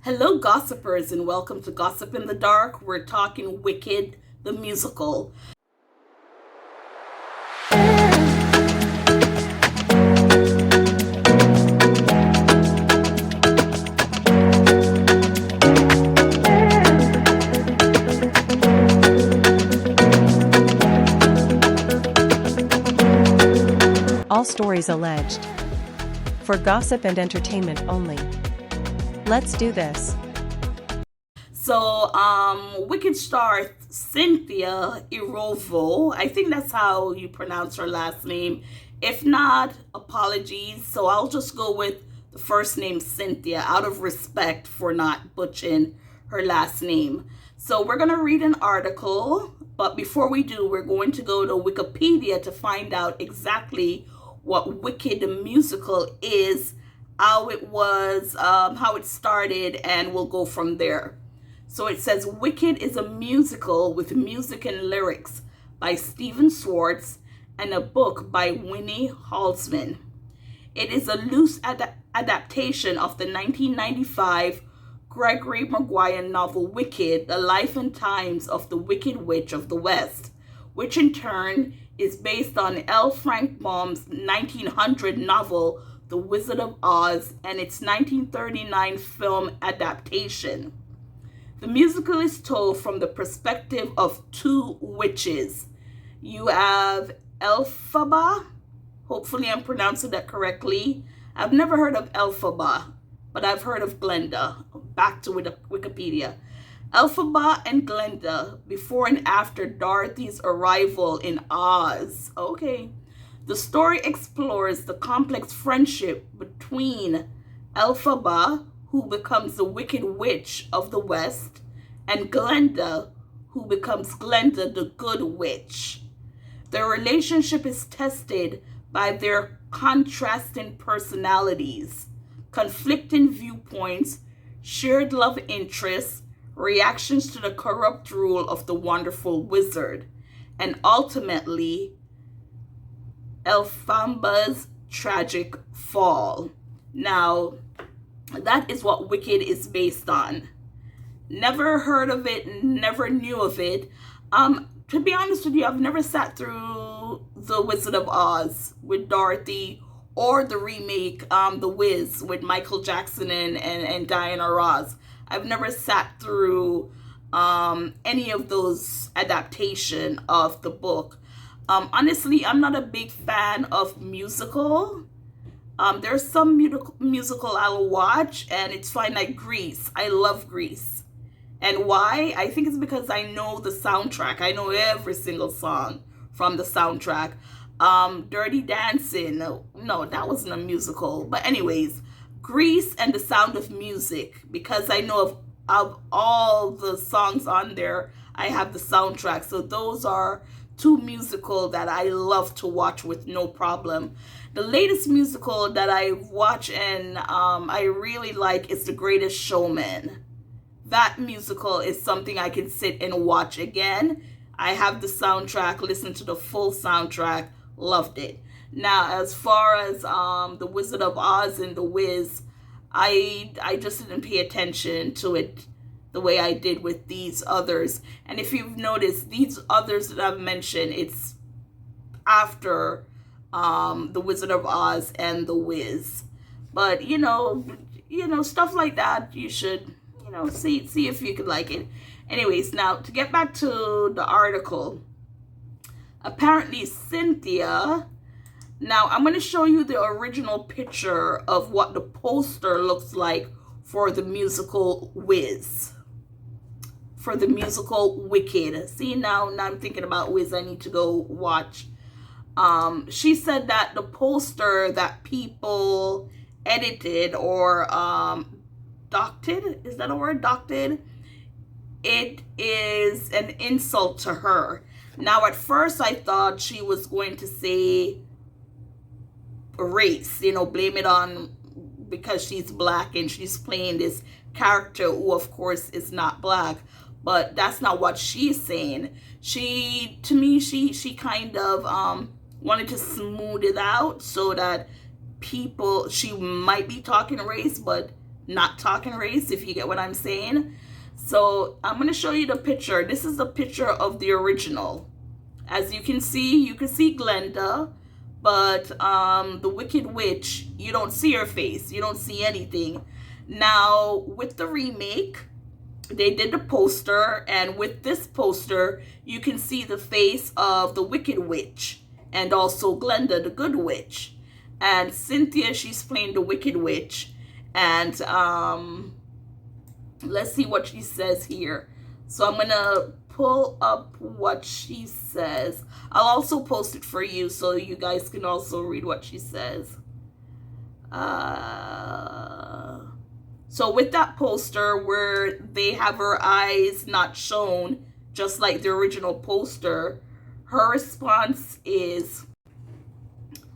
Hello, gossipers, and welcome to Gossip in the Dark. We're talking Wicked, the musical. All stories alleged. For gossip and entertainment only. Let's do this. So, Wicked star Cynthia Erivo, I think that's how you pronounce her last name. If not, apologies. So I'll just go with the first name Cynthia out of respect for not butchering her last name. So we're going to read an article, but before we do, we're going to go to Wikipedia to find out exactly what Wicked the musical is, how it was, how it started, and we'll go from there. So it says Wicked is a musical with music and lyrics by Stephen Schwartz and a book by Winnie Halsman. It is a loose adaptation of the 1995 Gregory Maguire novel Wicked, The Life and Times of the Wicked Witch of the West, which in turn is based on L. Frank Baum's 1900 novel The Wizard of Oz and its 1939 film adaptation. The musical is told from the perspective of two witches. You have Elphaba, hopefully I'm pronouncing that correctly. I've never heard of Elphaba, but I've heard of Glenda. Back to Wikipedia. Elphaba and Glenda, before and after Dorothy's arrival in Oz. Okay. The story explores the complex friendship between Elphaba, who becomes the Wicked Witch of the West, and Glenda, who becomes Glenda the Good Witch. Their relationship is tested by their contrasting personalities, conflicting viewpoints, shared love interests, reactions to the corrupt rule of the wonderful wizard, and ultimately, Elphamba's tragic fall. Now, that is what Wicked is based on. Never heard of it, never knew of it. To be honest with you, I've never sat through The Wizard of Oz with Dorothy or the remake, The Wiz with Michael Jackson and Diana Ross. I've never sat through any of those adaptation of the book. Honestly, I'm not a big fan of musical. There's some musical I'll watch, and it's fine, like Grease. I love Grease. And why? I think it's because I know the soundtrack. I know every single song from the soundtrack. Dirty Dancing. No, that wasn't a musical. But anyways, Grease and The Sound of Music, because I know of all the songs on there, I have the soundtrack. So those are two musicals that I love to watch with no problem. The latest musical that I watch and I really like is The Greatest Showman. That musical is something I can sit and watch again. I have the soundtrack, listened to the full soundtrack, loved it. Now, as far as The Wizard of Oz and The Wiz, I just didn't pay attention to it the way I did with these others. And if you've noticed, these others that I've mentioned, it's after The Wizard of Oz and The Wiz. But you know, stuff like that, you should, see if you could like it. Anyways, now to get back to the article, apparently Cynthia. Now I'm going to show you the original picture of what the poster looks like for the musical Wiz. For the musical Wicked. See, now I'm thinking about Wiz. I need to go watch. She said that the poster that people edited or doctored, is that a word? Doctored? It is an insult to her. Now, at first, I thought she was going to say race, blame it on because she's black and she's playing this character who, of course, is not black. But that's not what she's saying. She kind of wanted to smooth it out so that she might be talking race, but not talking race, if you get what I'm saying. So I'm going to show you the picture. This is the picture of the original. As you can see Glenda, but the Wicked Witch, you don't see her face. You don't see anything. Now, with the remake, they did the poster, and with this poster, you can see the face of the Wicked Witch and also Glenda, the Good Witch. And Cynthia, she's playing the Wicked Witch. And let's see what she says here. So I'm gonna pull up what she says. I'll also post it for you so you guys can also read what she says. So with that poster where they have her eyes not shown, just like the original poster, her response is,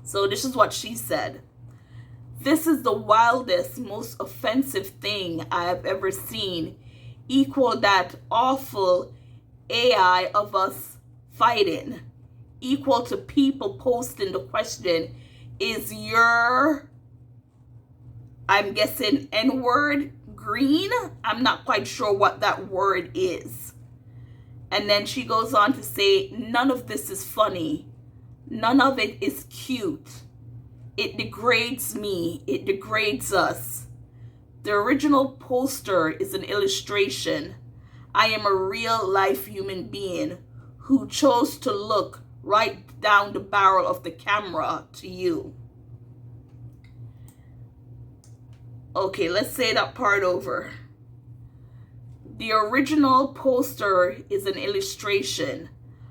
so this is what she said. "This is the wildest, most offensive thing I have ever seen. Equal that awful AI of us fighting. Equal to people posting the question, is your, I'm guessing, N-word green?" I'm not quite sure what that word is. And then she goes on to say, "None of this is funny. None of it is cute. It degrades me. It degrades us. The original poster is an illustration. I am a real life human being who chose to look right down the barrel of the camera to you." Okay, let's say that part over. The original poster is an illustration.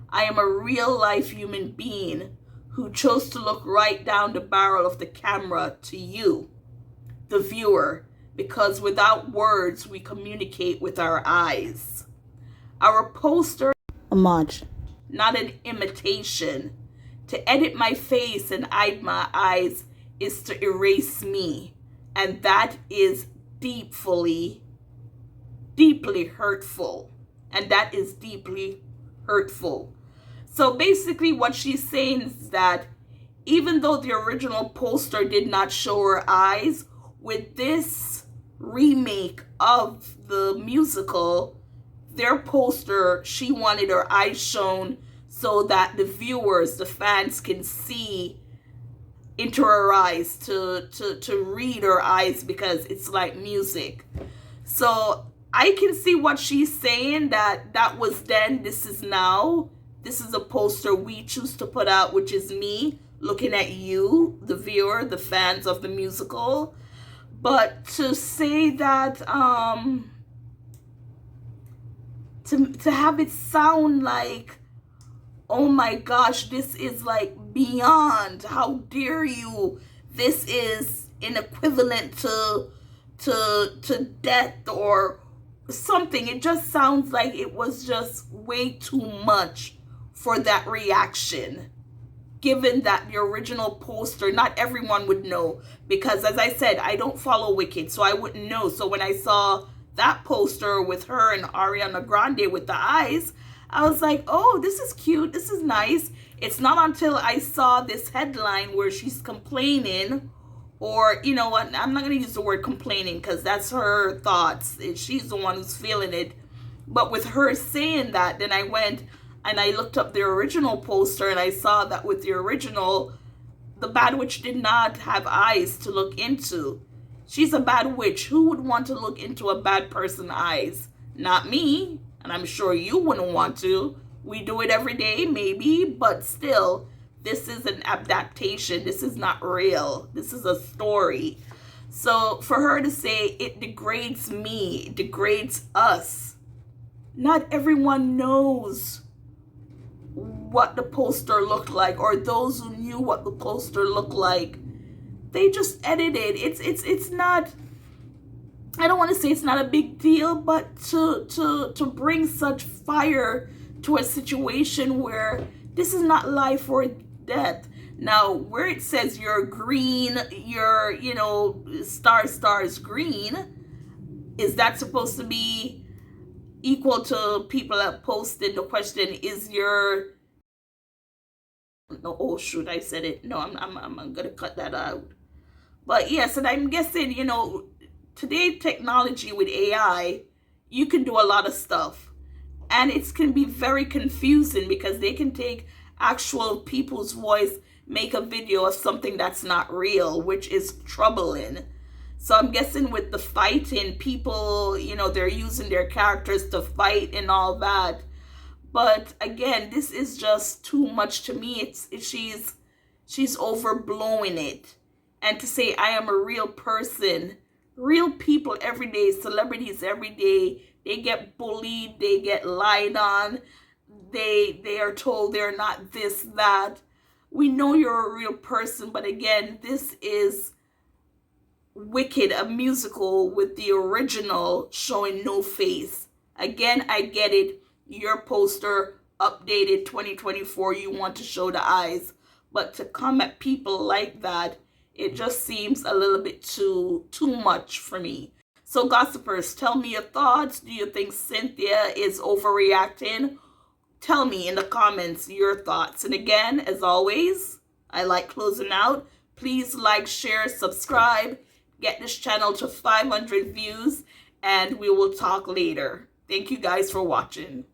I am a real life human being who chose to look right down the barrel of the camera to you, the viewer, because without words we communicate with our eyes. Our poster is a homage, not an imitation. To edit my face and hide my eyes is to erase me, and that is deeply hurtful. And that is deeply hurtful. So basically what she's saying is that even though the original poster did not show her eyes, with this remake of the musical, their poster, she wanted her eyes shown so that the viewers, the fans, can see into her eyes, to read her eyes, because it's like music. So I can see what she's saying, that was then, this is now. This is a poster we choose to put out, which is me looking at you, the viewer, the fans of the musical. But to say that, to have it sound like, oh my gosh, this is like beyond, how dare you, this is an equivalent to death or something. It just sounds like it was just way too much for that reaction, given that the original poster, not everyone would know, because as I said, I don't follow Wicked, so I wouldn't know. So when I saw that poster with her and Ariana Grande with the eyes, I was like, oh, this is cute, this is nice. It's not until I saw this headline where she's complaining, or, you know what, I'm not going to use the word complaining because that's her thoughts. She's the one who's feeling it. But with her saying that, then I went and I looked up the original poster, and I saw that with the original, the bad witch did not have eyes to look into. She's a bad witch. Who would want to look into a bad person's eyes? Not me, and I'm sure you wouldn't want to. We do it every day, maybe, but still, this is an adaptation. This is not real. This is a story. So for her to say it degrades me, it degrades us, not everyone knows what the poster looked like, or those who knew what the poster looked like, they just edited. It's not, I don't want to say it's not a big deal, but to bring such fire to a situation where this is not life or death. Now, where it says you're green, you're, you know, stars green, is that supposed to be equal to people that posted the question, is your, no, oh shoot, I said it. No, I'm gonna cut that out. But yes, and I'm guessing, you know, today technology with AI, you can do a lot of stuff. And it can be very confusing because they can take actual people's voice, make a video of something that's not real, which is troubling. So I'm guessing with the fighting, people, they're using their characters to fight and all that. But again, this is just too much to me. She's overblowing it. And to say I am a real person, real people every day, celebrities every day, they get bullied, they get lied on, they are told they're not this, that. We know you're a real person, but again, this is Wicked, a musical with the original showing no face. Again, I get it. Your poster updated 2024, you want to show the eyes. But to come at people like that, it just seems a little bit too much for me. So gossipers, tell me your thoughts. Do you think Cynthia is overreacting? Tell me in the comments your thoughts. And again, as always, I like closing out. Please like, share, subscribe. Get this channel to 500 views, and we will talk later. Thank you guys for watching.